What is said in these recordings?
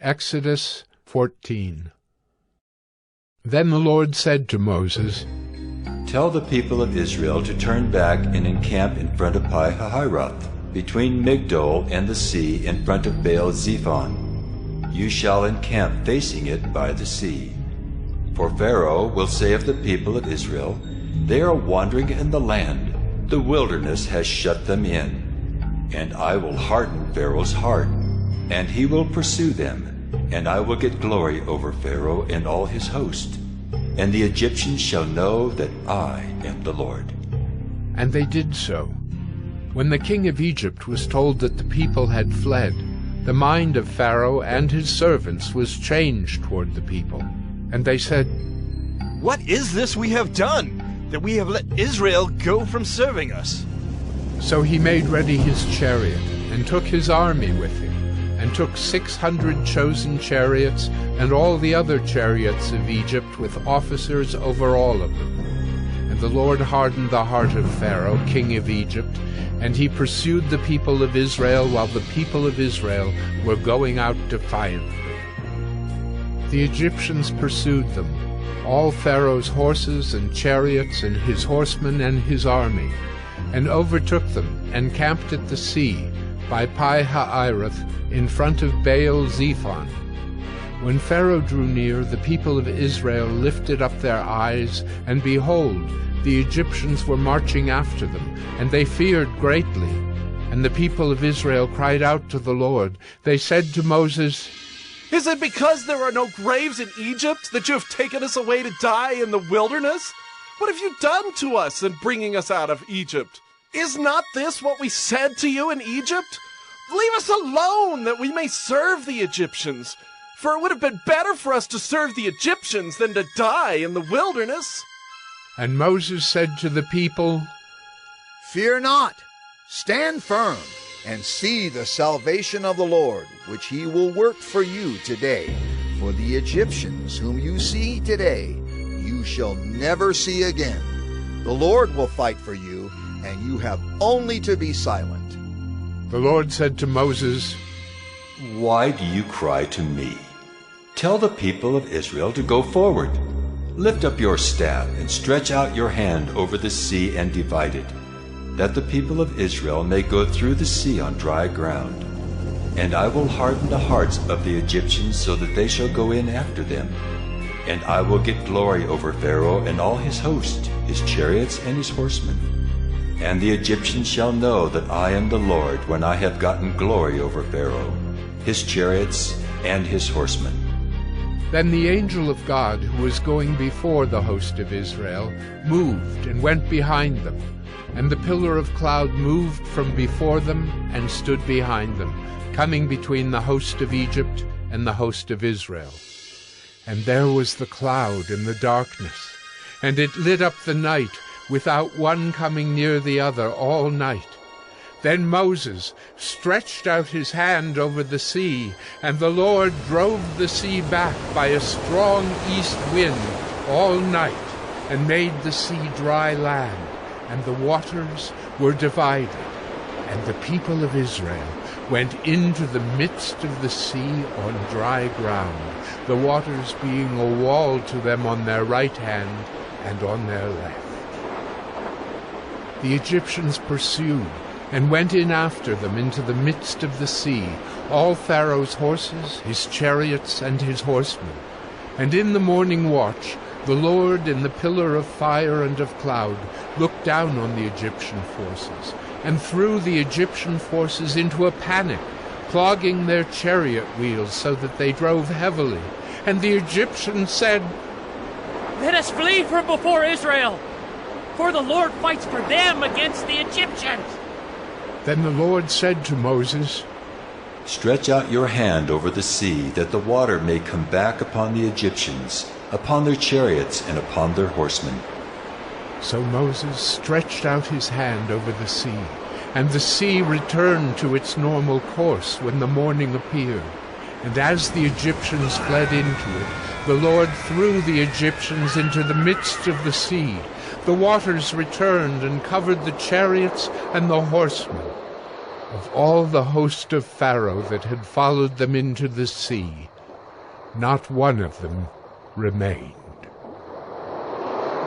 Exodus 14. Then the Lord said to Moses, Tell the people of Israel to turn back and encamp in front of Pi-hahiroth, between Migdol and the sea, in front of Baal-zephon. You shall encamp facing it by the sea. For Pharaoh will say of the people of Israel, They are wandering in the land, the wilderness has shut them in. And I will harden Pharaoh's heart, and he will pursue them, and I will get glory over Pharaoh and all his host. And the Egyptians shall know that I am the Lord. And they did so. When the king of Egypt was told that the people had fled, the mind of Pharaoh and his servants was changed toward the people. And they said, What is this we have done, that we have let Israel go from serving us? So he made ready his chariot, and took his army with him, and took 600 chosen chariots, and all the other chariots of Egypt, with officers over all of them. And the Lord hardened the heart of Pharaoh, king of Egypt, and he pursued the people of Israel, while the people of Israel were going out defiantly. The Egyptians pursued them, all Pharaoh's horses and chariots, and his horsemen and his army, and overtook them, and camped at the sea, by Pi-hahiroth, in front of Baal-zephon. When Pharaoh drew near, the people of Israel lifted up their eyes, and behold, the Egyptians were marching after them, and they feared greatly. And the people of Israel cried out to the Lord. They said to Moses, Is it because there are no graves in Egypt that you have taken us away to die in the wilderness? What have you done to us in bringing us out of Egypt? Is not this what we said to you in Egypt? Leave us alone, that we may serve the Egyptians. For it would have been better for us to serve the Egyptians than to die in the wilderness. And Moses said to the people, Fear not, stand firm, and see the salvation of the Lord, which he will work for you today. For the Egyptians whom you see today, you shall never see again. The Lord will fight for you, and you have only to be silent. The Lord said to Moses, Why do you cry to me? Tell the people of Israel to go forward. Lift up your staff and stretch out your hand over the sea and divide it, that the people of Israel may go through the sea on dry ground. And I will harden the hearts of the Egyptians so that they shall go in after them. And I will get glory over Pharaoh and all his host, his chariots and his horsemen. And the Egyptians shall know that I am the Lord when I have gotten glory over Pharaoh, his chariots, and his horsemen. Then the angel of God, who was going before the host of Israel, moved and went behind them. And the pillar of cloud moved from before them and stood behind them, coming between the host of Egypt and the host of Israel. And there was the cloud in the darkness, and it lit up the night, without one coming near the other all night. Then Moses stretched out his hand over the sea, and the Lord drove the sea back by a strong east wind all night, and made the sea dry land, and the waters were divided. And the people of Israel went into the midst of the sea on dry ground, the waters being a wall to them on their right hand and on their left. The Egyptians pursued, and went in after them into the midst of the sea, all Pharaoh's horses, his chariots, and his horsemen. And in the morning watch, the Lord in the pillar of fire and of cloud looked down on the Egyptian forces, and threw the Egyptian forces into a panic, clogging their chariot wheels so that they drove heavily. And the Egyptians said, Let us flee from before Israel, for the Lord fights for them against the Egyptians. Then the Lord said to Moses, Stretch out your hand over the sea, that the water may come back upon the Egyptians, upon their chariots, and upon their horsemen. So Moses stretched out his hand over the sea, and the sea returned to its normal course when the morning appeared. And as the Egyptians fled into it, the Lord threw the Egyptians into the midst of the sea. The waters returned and covered the chariots and the horsemen. Of all the host of Pharaoh that had followed them into the sea, not one of them remained.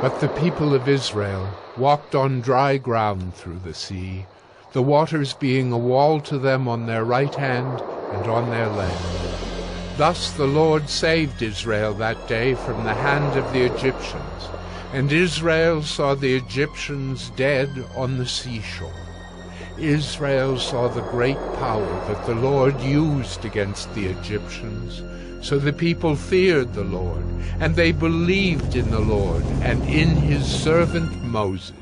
But the people of Israel walked on dry ground through the sea, the waters being a wall to them on their right hand and on their left. Thus the Lord saved Israel that day from the hand of the Egyptians, and Israel saw the Egyptians dead on the seashore. Israel saw the great power that the Lord used against the Egyptians. So the people feared the Lord, and they believed in the Lord and in his servant Moses.